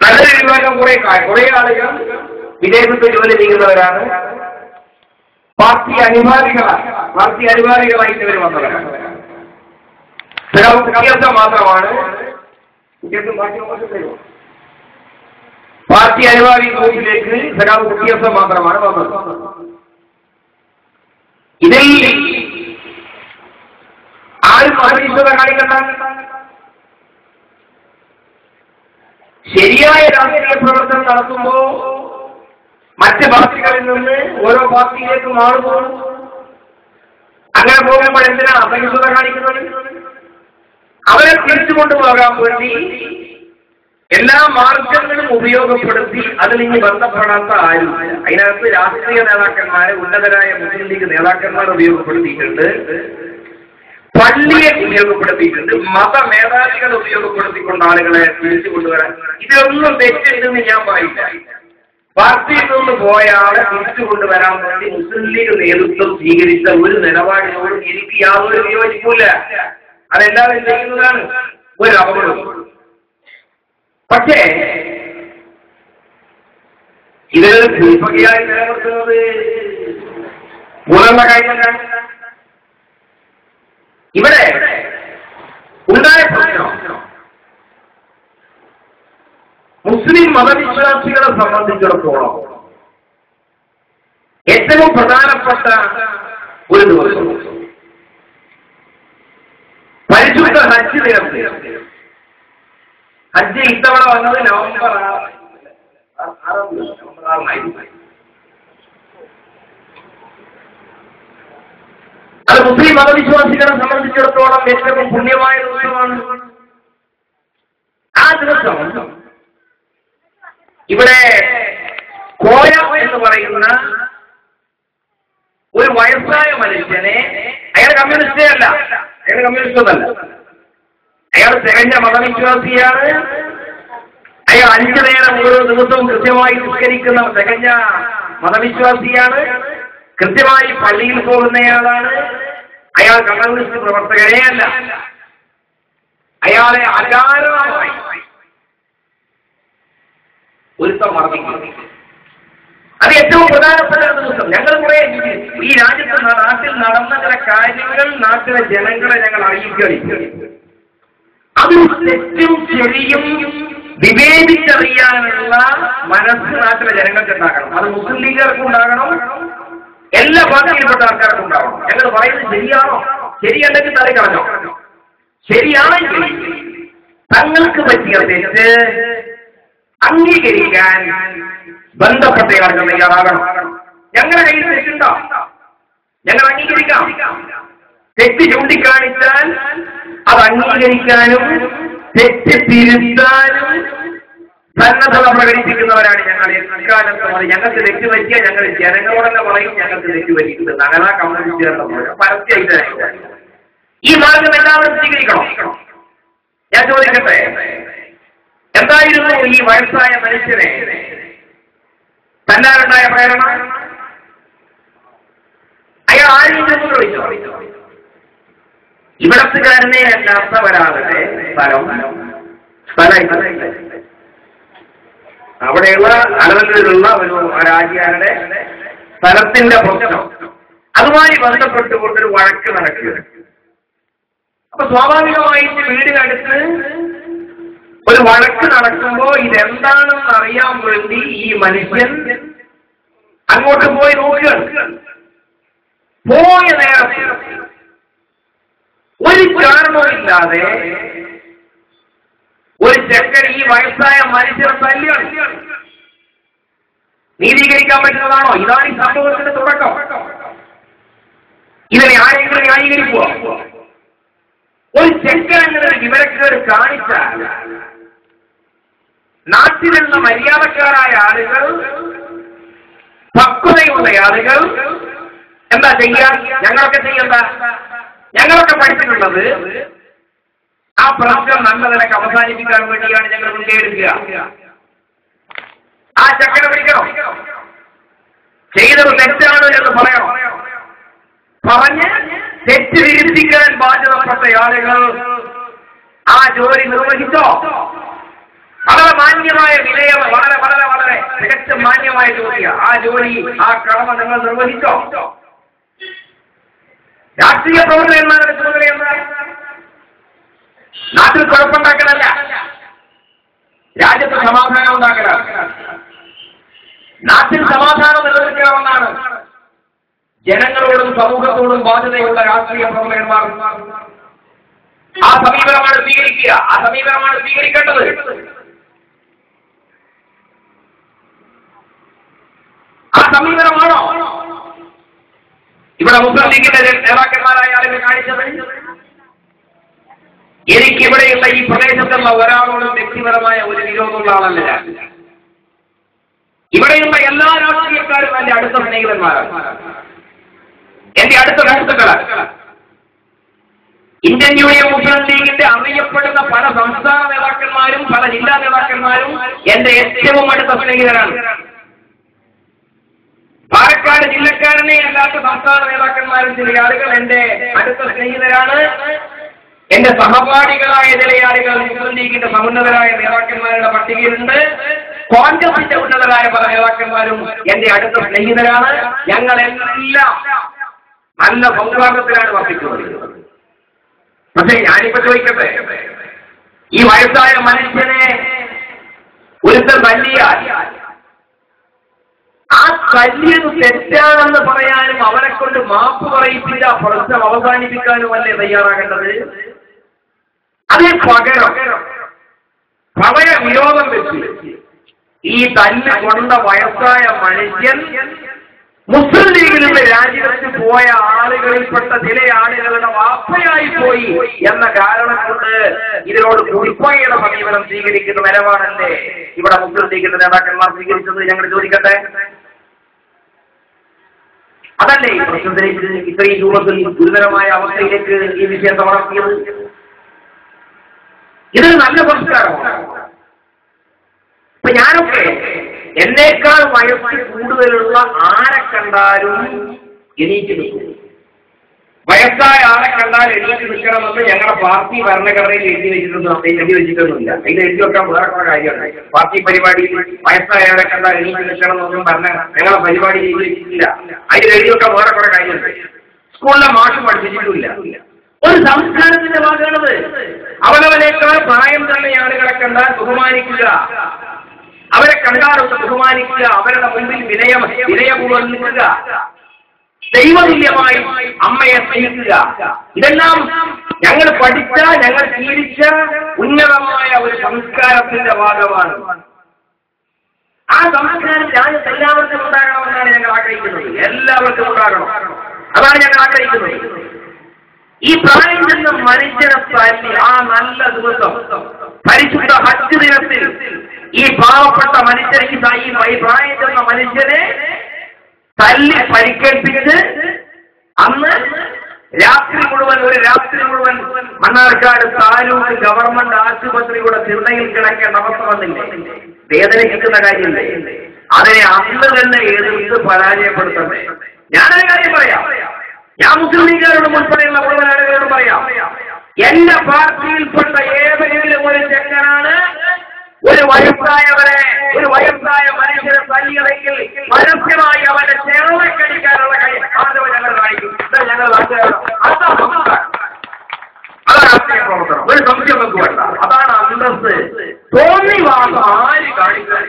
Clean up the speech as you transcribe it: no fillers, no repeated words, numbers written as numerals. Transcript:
നല്ലൊരു വിഭാഗം കുറെ ആളുകൾ വിദേശത്ത് ജോലി ചെയ്യുന്നവരാണ്. പാർട്ടി അനിവാര്യകളായിട്ട് ഇവർ വന്നവരാണ്. വ്യത്യാസം മാത്രമാണ്. പാർട്ടി അനുഭാവി ഗ്രൂപ്പിലേക്ക് വ്യത്യാസം മാത്രമാണ് വന്നത്. ഇതിൽ ആരും മതനിഷ്ഠത കാണിക്കണ്ട. ശരിയായ രാഷ്ട്രീയ പ്രവർത്തനം നടത്തുമ്പോൾ മറ്റ് പാർട്ടികളിൽ നിന്ന് ഓരോ പാർട്ടിയിലേക്ക് മാറുമ്പോൾ അങ്ങനെ പോകുമ്പോൾ എന്തിനാണ് അസഹിഷ്ണുത കാണിക്കുന്നത്? അവരെ തിരിച്ചുകൊണ്ടുപോകാൻ വേണ്ടി എല്ലാ മാർഗങ്ങളും ഉപയോഗപ്പെടുത്തി അതിൽ ഇനി ബന്ധപ്പെടാത്ത ആരും. അതിനകത്ത് രാഷ്ട്രീയ നേതാക്കന്മാരെ, ഉന്നതരായ മുസ്ലിം ലീഗ് നേതാക്കന്മാരെ ഉപയോഗപ്പെടുത്തിയിട്ടുണ്ട്, പള്ളിയെ ഉപയോഗപ്പെടുത്തിയിട്ടുണ്ട്, മതമേധാവികളെ ഉപയോഗപ്പെടുത്തിക്കൊണ്ട് ആളുകളെ തിരിച്ചു കൊണ്ടുവരാൻ. ഇതൊന്നും തെറ്റുണ്ടെന്ന് ഞാൻ പറയില്ല. പാർട്ടിയിൽ നിന്ന് പോയ ആളെ തിരിച്ചു കൊണ്ടുവരാൻ വേണ്ടി മുസ്ലിം ലീഗ് നേതൃത്വം സ്വീകരിച്ച ഒരു നിലപാടിനോടും എനിക്ക് യാതൊരു വിയോജിപ്പില്ല. അതെല്ലാവരും ചെയ്യുന്നതാണ്, ഒരു അപകടം. പക്ഷേ ഇതിൽ ദീപകയായി നിലനിർത്തുന്നത് പൂർണ്ണ കാര്യങ്ങളാണ്. ഇവിടെ ഉണ്ടായ പ്രശ്നം മുസ്ലിം മതവിശ്വാസികളെ സംബന്ധിച്ചിടത്തോളം ഏറ്റവും പ്രധാനപ്പെട്ട ഒരു ദിവസം പരിശുദ്ധ ഹജ്ജ് ദിനത്തിൽ. ഹജ്ജ് ഇത്തവണ വന്നത് നവംബർ 6 അത് മുസ്ലിം മതവിശ്വാസികളെ സംബന്ധിച്ചിടത്തോളം ഏറ്റവും പുണ്യമായ ദിവസമാണ്. ആ ദിവസം ഇവിടെ കോയ എന്ന് പറയുന്ന ഒരു വയസ്സായ മനുഷ്യനെ, അയാൾ കമ്മ്യൂണിസ്റ്റേ അല്ല, അയാൾ കമ്മ്യൂണിസ്റ്റൊന്നല്ല, അയാൾ തികഞ്ഞ മതവിശ്വാസിയാണ്. അയാൾ 5 നേരം ഓരോ ദിവസവും കൃത്യമായി നിസ്കരിക്കുന്ന തികഞ്ഞ മതവിശ്വാസിയാണ്. കൃത്യമായി പള്ളിയിൽ പോകുന്നയാളാണ്. അയാൾ കമ്മ്യൂണിസ്റ്റ് പ്രവർത്തകനേ അല്ല. അയാളെ അകാരണമായി ഒരുത്തം മർദ്ദിക്കുന്നു. അത് ഏറ്റവും പ്രധാനപ്പെട്ട ഒരു ദിവസം. ഞങ്ങൾ കുറെ ഈ രാജ്യത്ത് നാട്ടിൽ നടന്ന ചില കാര്യങ്ങൾ നാട്ടിലെ ജനങ്ങളെ ഞങ്ങൾ അറിയിക്കുകയാണ്. അത് തെറ്റും ശരിയും വിവേചിച്ചറിയാനുള്ള മനസ്സ് നാട്ടിലെ ജനങ്ങൾക്ക് ഉണ്ടാകണം. അത് മുസ്ലിം ലീഗുകാർക്കും ഉണ്ടാകണം, എല്ലാ പാർട്ടിയിൽപ്പെട്ട ആൾക്കാർക്കും ഉണ്ടാവണം. ഞങ്ങൾ പറയുന്നത് ശരിയാണോ? ശരിയല്ലെങ്കിൽ തലകളഞ്ഞോ? ശരിയാണെങ്കിൽ തങ്ങൾക്ക് പറ്റിയ തെറ്റ് അംഗീകരിക്കാൻ ബന്ധപ്പെട്ട ആളുകൾ തയ്യാറാകണം. ഞങ്ങളുടെ കയ്യിൽ തെറ്റുണ്ടോ? ഞങ്ങൾ അംഗീകരിക്കാം. തെറ്റ് ചൂണ്ടിക്കാണിച്ചാൽ അത് അംഗീകരിക്കാനും തെറ്റ് തിരുത്താനും സന്നദ്ധത പ്രകടിപ്പിക്കുന്നവരാണ് ഞങ്ങൾ. എക്കാലത്തും അത് ഞങ്ങൾക്ക് തെറ്റ് പറ്റിയ ഞങ്ങൾ ജനങ്ങളോടൊക്കെ പറയും ഞങ്ങൾക്ക് തെറ്റ് പറ്റിയിട്ടുണ്ട്. അങ്ങനെ കമ്മ്യൂണിസ്റ്റുകാരുടെ പരസ്യമായിട്ട് ഈ മാർഗം എല്ലാവരും സ്വീകരിക്കണം. ഞാൻ ചോദിക്കട്ടെ, എന്തായിരുന്നു ഈ വയസ്സായ മനുഷ്യനെ തന്നാലുണ്ടായ പ്രേരണ? അയാൾ ആരെയും വിളിച്ചു. ഇവിടത്തുകാരനെ അല്ലാത്ത ഒരാളുടെ സ്ഥലം അവിടെയുള്ള അലവലിലുള്ള ഒരു രാജ്യക്കാരുടെ സ്ഥലത്തിന്റെ പ്രശ്നം, അതുമായി ബന്ധപ്പെട്ടുകൊണ്ടൊരു വഴക്ക് നടക്കുക. അപ്പൊ സ്വാഭാവികമായിട്ട് വീടിനടുത്ത് ഒരു വഴക്ക് നടക്കുമ്പോ ഇതെന്താണെന്ന് അറിയാൻ വേണ്ടി ഈ മനുഷ്യൻ അങ്ങോട്ട് പോയി നോക്കുകയാണ്. പോയ നേരത്തെ ഒരു കാരണവുമില്ലാതെ ഒരു ചെക്കൻ ഈ വയസ്സായ മനുഷ്യരെ തല്ലുകയാണ്. നീതീകരിക്കാൻ പറ്റുന്നതാണോ? ഇതാണ് ഈ സംഭവത്തിന്റെ തുടക്കം. ഇതിനെ ആരെങ്കിലും ന്യായീകരിക്കുക? ഒരു ചെക്കൻ അങ്ങനെ ഒരു വിവരക്കേട് കാണിച്ചാൽ നാട്ടിലുള്ള മര്യാദക്കാരായ ആളുകൾ, പക്വതയുള്ള ആളുകൾ എന്താ ചെയ്യാൻ? ഞങ്ങളൊക്കെ ചെയ്യണ്ട. ഞങ്ങളൊക്കെ പഠിച്ചിട്ടുള്ളത് ആ പ്രശ്നം നല്ല നിലക്ക് അവസാനിപ്പിക്കാൻ വേണ്ടിയാണ് ഞങ്ങൾ മുൻകൈയെടുക്കുക. ആ ചക്കനെ വിളിക്കണം, ചെയ്തത് തെറ്റാണ് എന്ന് പറയണം. പറഞ്ഞ് തെറ്റ് തിരുത്തിക്കാൻ ബാധ്യതപ്പെട്ട ആളുകൾ ആ ജോലി നിർവഹിച്ചോ? വളരെ മാന്യമായ വിലയം, വളരെ വളരെ വളരെ മികച്ച മാന്യമായ ജോലിയാണ്. ആ ജോലി, ആ കടമ നിങ്ങൾ നിർവഹിച്ചോ? രാഷ്ട്രീയ പ്രവർത്തകന്മാരുടെ ചുമതല എന്താണ്? നാട്ടിൽ കുഴപ്പമുണ്ടാക്കലല്ല, രാജ്യത്ത് സമാധാനം ഉണ്ടാക്കലാണ്. നാട്ടിൽ സമാധാനം നിലനിൽക്കണമെന്നാണ് ജനങ്ങളോടും സമൂഹത്തോടും ബാധ്യതയുള്ള രാഷ്ട്രീയ പ്രവർത്തകന്മാർ. ആ സമീപനമാണ് സ്വീകരിക്കുക, ആ സമീപനമാണ് സ്വീകരിക്കേണ്ടത്. ആ സമീപനമാണോ ഇവിടെ മുസ്ലിം ലീഗിന്റെ നേതാക്കന്മാരായ ആളുകൾ കാണിച്ചത്? എനിക്കിവിടെയുള്ള ഈ പ്രദേശത്തുള്ള ഒരാളോടും വ്യക്തിപരമായ ഒരു വിരോധമുള്ള ആളല്ല. ഇവിടെയുള്ള എല്ലാ രാഷ്ട്രീയക്കാരും എന്റെ അടുത്ത സ്നേഹിതന്മാരാണ്, എന്റെ അടുത്ത സുഹൃത്തുക്കളാണ്. ഇന്ത്യൻ യൂണിയൻ മുസ്ലിം ലീഗിന്റെ അറിയപ്പെടുന്ന പല സംസ്ഥാന നേതാക്കന്മാരും പല ജില്ലാ നേതാക്കന്മാരും എന്റെ ഏറ്റവും അടുത്ത സ്നേഹിതരാണ്. പാലക്കാട് ജില്ലക്കാരനെ അല്ലാത്ത സംസ്ഥാന നേതാക്കന്മാരും ചില ആളുകൾ എന്റെ അടുത്ത സ്നേഹിതരാണ്. എന്റെ സഹപാഠികളായ ചില ആളുകൾ മുസ്ലിം ലീഗിന്റെ സമുന്നതരായ നേതാക്കന്മാരുടെ പട്ടികയിലുണ്ട്. കോൺഗ്രസിന്റെ ഉന്നതരായ പല നേതാക്കന്മാരും എന്റെ അടുത്ത സ്നേഹിതരാണ്. ഞങ്ങളെല്ലാം നല്ല സൗഹാർദ്ദത്തിലാണ് വർദ്ധിക്കുന്നത്. പക്ഷേ ഞാനിപ്പോ ചോദിക്കട്ടെ, ഈ വയസ്സായ മനുഷ്യനെ ഒരുത്തർ തല്ലിയാൽ ആ തല്ലിയത് തെറ്റാണെന്ന് പറയാനും അവരെ കൊണ്ട് മാപ്പ് പറയിപ്പിച്ച പ്രശ്നം അവസാനിപ്പിക്കാനും അല്ലേ തയ്യാറാകേണ്ടത്? അതിന് പകരം പ്രളയ വിരോധം വെച്ച് ഈ തല്ല് കൊണ്ട വയസ്സായ മനുഷ്യൻ മുസ്ലിം ലീഗിൽ നിന്ന് രാജിവെച്ച് പോയ ആളുകളിൽപ്പെട്ട ചില ആളുകളുടെ വാപ്പയായി പോയി എന്ന കാരണം കൊണ്ട് ഇതിനോട് കുറിപ്പയുടെ സമീപനം സ്വീകരിക്കുന്ന നിലപാടല്ലേ ഇവിടെ മുസ്ലിം ലീഗിന്റെ നേതാക്കന്മാർ സ്വീകരിച്ചത്? ഞങ്ങൾ ചോദിക്കട്ടെ, അതല്ലേ ഈ പ്രശ്നത്തിലേക്ക് ഇത്രയും രൂപത്തിൽ ഗുരുതരമായ അവസ്ഥയിലേക്ക് ഈ വിഷയത്തെ വളർത്തിയത്? ഇതൊരു നല്ല സംസ്കാരമാണ്. ഇപ്പൊ ഞാനൊക്കെ എന്നേക്കാൾ വയസ്സ് കൂടുതലുള്ള ആരെ കണ്ടാലും എണീറ്റ് നിൽക്കും. വയസ്സായ ആളെ കണ്ടാൽ എണീറ്റ് നിൽക്കണമെന്ന് ഞങ്ങളുടെ പാർട്ടി ഭരണഘടനയിൽ എഴുതി വെച്ചിട്ടൊന്നുമില്ല. അതിൽ എഴുതി വെക്കാൻ വേറെ കുറെ കാര്യമാണ്. പാർട്ടി പരിപാടിയിൽ വയസ്സായവരെ കണ്ടാൽ എണീറ്റ് നിൽക്കണമെന്നൊന്നും ഞങ്ങളെ പരിപാടി എഴുതി വെച്ചിട്ടില്ല. അതിൽ എഴുതി വെക്കാൻ വേറെ കുറെ കാര്യമുണ്ട്. സ്കൂളിലെ മാഷ് പഠിപ്പിച്ചിട്ടില്ല. ഒരു സംസ്കാരത്തിന്റെ ഭാഗമാണത്. അവനവനേക്കാൾ പ്രായം തന്നെ ആളുകളെ കണ്ടാൽ ബഹുമാനിക്കുക, അവരെ കണ്ടാലൊന്ന് ബഹുമാനിക്കുക, അവരുടെ മുമ്പിൽ വിനയപൂർവ്വം നിൽക്കുക, ദൈവതുല്യമായി അമ്മയെ സ്നേഹിക്കുക. ഇതെല്ലാം ഞങ്ങൾ പഠിച്ച, ഞങ്ങൾ ശീലിച്ച ഉന്നതമായ ഒരു സംസ്കാരത്തിന്റെ ഭാഗമാണ്. ആ സംസ്കാരം രാജ്യത്ത് എല്ലാവർക്കും ഉണ്ടാകണമെന്നാണ് ഞങ്ങൾ ആഗ്രഹിക്കുന്നത്. എല്ലാവർക്കും ഉണ്ടാകണം, അതാണ് ഞങ്ങൾ ആഗ്രഹിക്കുന്നത്. ഈ പ്രായം ചെന്ന മനുഷ്യനെ തല്ലി ആ നല്ല ദിവസം പരിശുദ്ധ ഹജ്ജ് ദിനത്തിൽ ഈ പാവപ്പെട്ട മനുഷ്യനെ, ഈ പ്രായം ചെന്ന മനുഷ്യനെ തല്ലി പരിക്കേൽപ്പിച്ച് അന്ന് ഒരു രാത്രി മുഴുവൻ മണ്ണാർക്കാട് താലൂക്ക് ഗവൺമെന്റ് ആശുപത്രിയുടെ ചിന്തയിൽ കിടക്കേണ്ട അവസ്ഥ വന്നില്ലേ? വേദനിക്കുന്ന കാര്യമില്ലേ? അതിനെ അന്ന് തന്നെ എതിർത്ത് പരാജയപ്പെടുത്തണ്ടേ? ഞാനൊരു കാര്യം പറയാം, ഞാൻ മുസ്ലിം ലീഗുകാരോടും ഉൾപ്പെടെയുള്ള മുഴുവൻ ആളുകളോടും പറയാം, എന്റെ പാർട്ടിയിൽപ്പെട്ട ഏതെങ്കിലും ഒരു ചെങ്ങനാണ് ഒരു വയസ്സായ മനുഷ്യരെ തല്ലിയതെങ്കിൽ പരസ്യമായി അവന്റെ ചേർന്നടിക്കാനുള്ള ആദരവ് ഞങ്ങൾ കാണിക്കും. ഞങ്ങൾ അതാണ് രാഷ്ട്രീയ പ്രവർത്തനം. ഒരു സംശയം നമുക്ക് വേണ്ട. അതാണ് അന്തസ്സ്. തോന്നിവാസം ആര് കാണിക്കാൻ